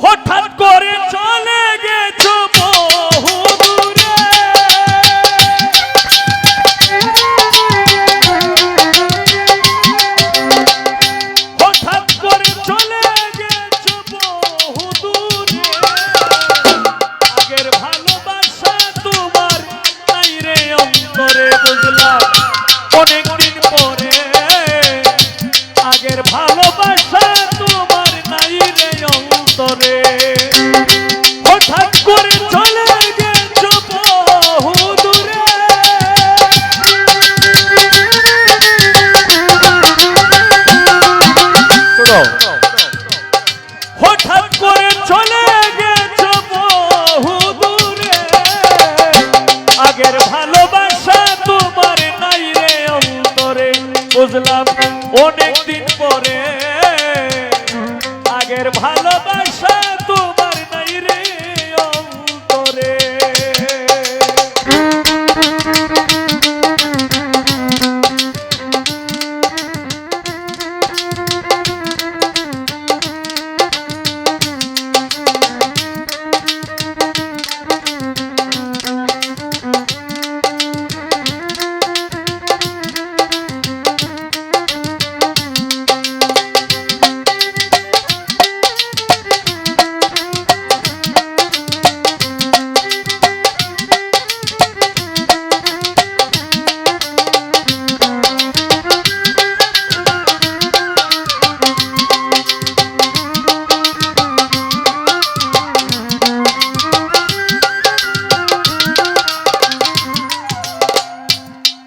হঠাৎ করে চলে গেছো বহু দূরে, হঠাৎ করে চলে গেছো বহু দূরে, আগের ভালোবাসা তোমার নাই রে অন্তরে, বুঝলাম অনেকদিন পরে আগের ভালোবাসা তোমার নাই রে অন্তরে, হঠাৎ করে চলে গেছো বহু দূরে, হঠাৎ করে চলে গেছো বহু দূরে, আগের ভালোবাসা তোমার নাই রে অন্তরে, বুঝলাম অনেকদিন পরে আগের ভালোবাসা তোমার নাই রে অন্তরে।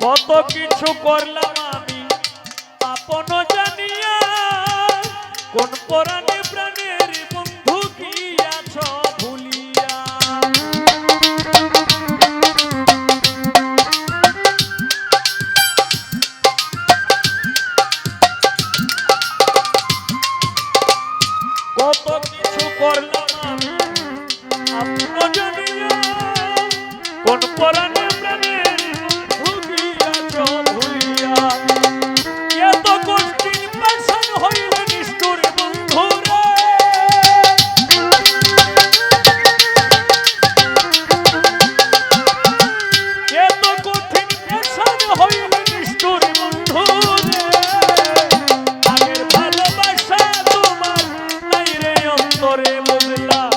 কত কিছু করলাম আমি আপন জানিয়া, কোন পরাণে প্রাণের বন্ধু কি আছো ভুলিয়া, কত কিছু করলাম আমি আপন জানিয়া, কোন পরাণে প্রাণের এত কঠিন পাষাণ হইলে নিষ্ঠুর বন্ধুরে, এত কঠিন পাষাণ হইলে নিষ্ঠুর বন্ধুরে, আগের ভালোবাসা তোমার নাই রে অন্তরে, বুঝলাম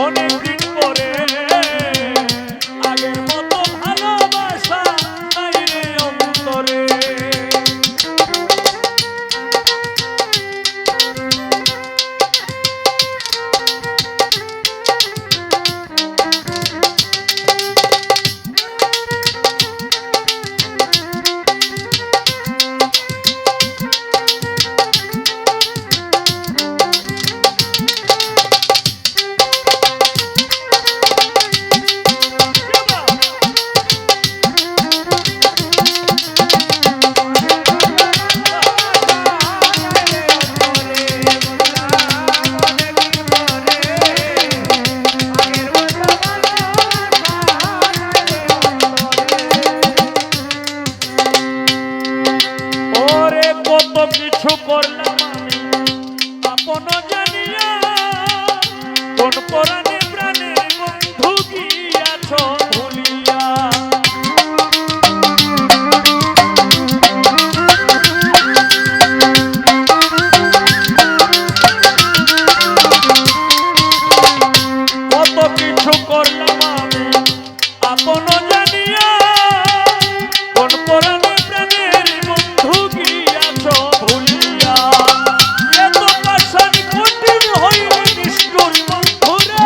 অনেকদিন পরে আগের মতো ভালোবাসা নাই রে অন্তরে। কত কিছু করলাম আমি আপন জানিয়া, কোন পরাণে প্রাণের বন্ধু কি আছো ভুলিয়া, কত কিছু করলাম আমি আপন জানিয়া, কোন পরাণে প্রাণের বন্ধু কি আছো ভুলিয়া, এত পাষাণ কঠিন হইলে নিষ্ঠুর বন্ধুরে,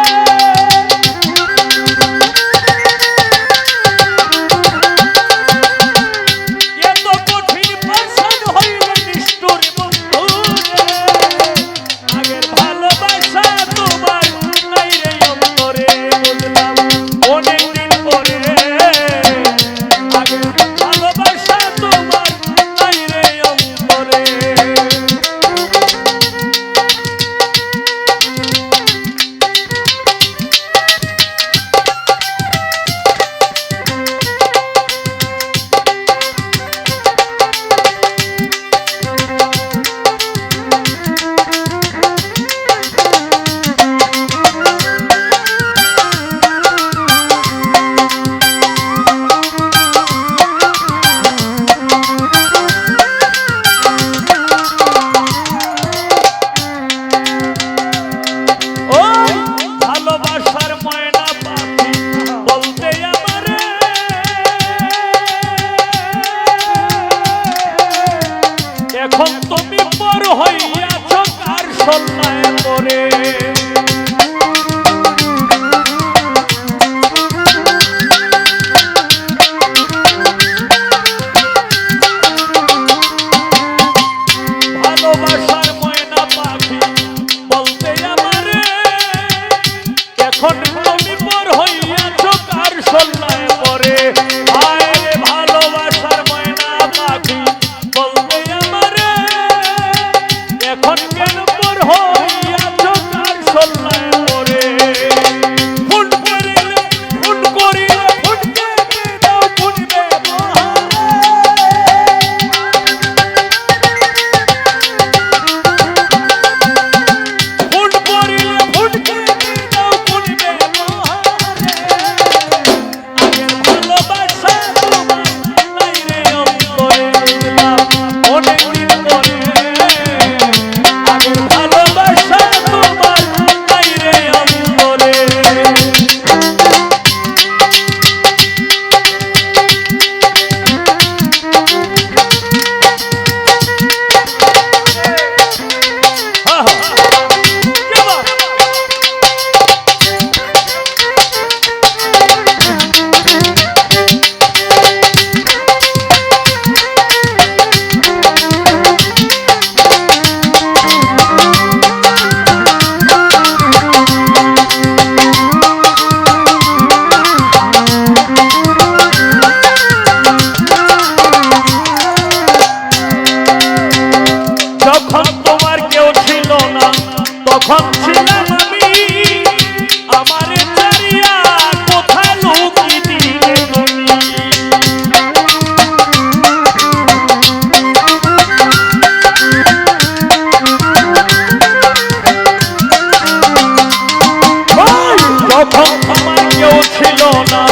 প্রথম আমার কেউ ছিল না,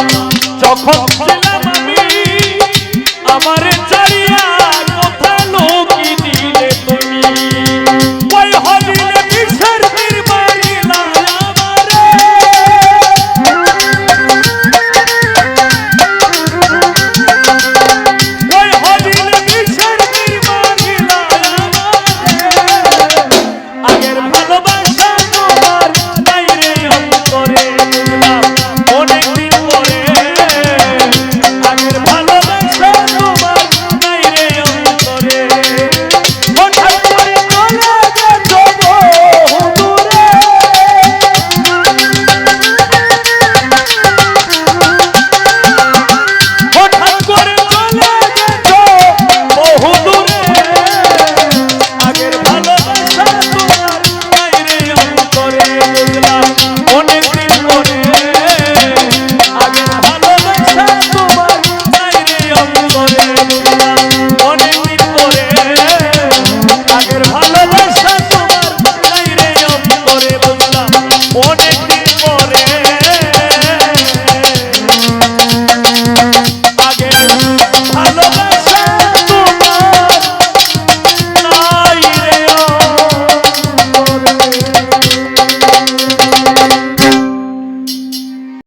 যখন ছিলাম আমি আমার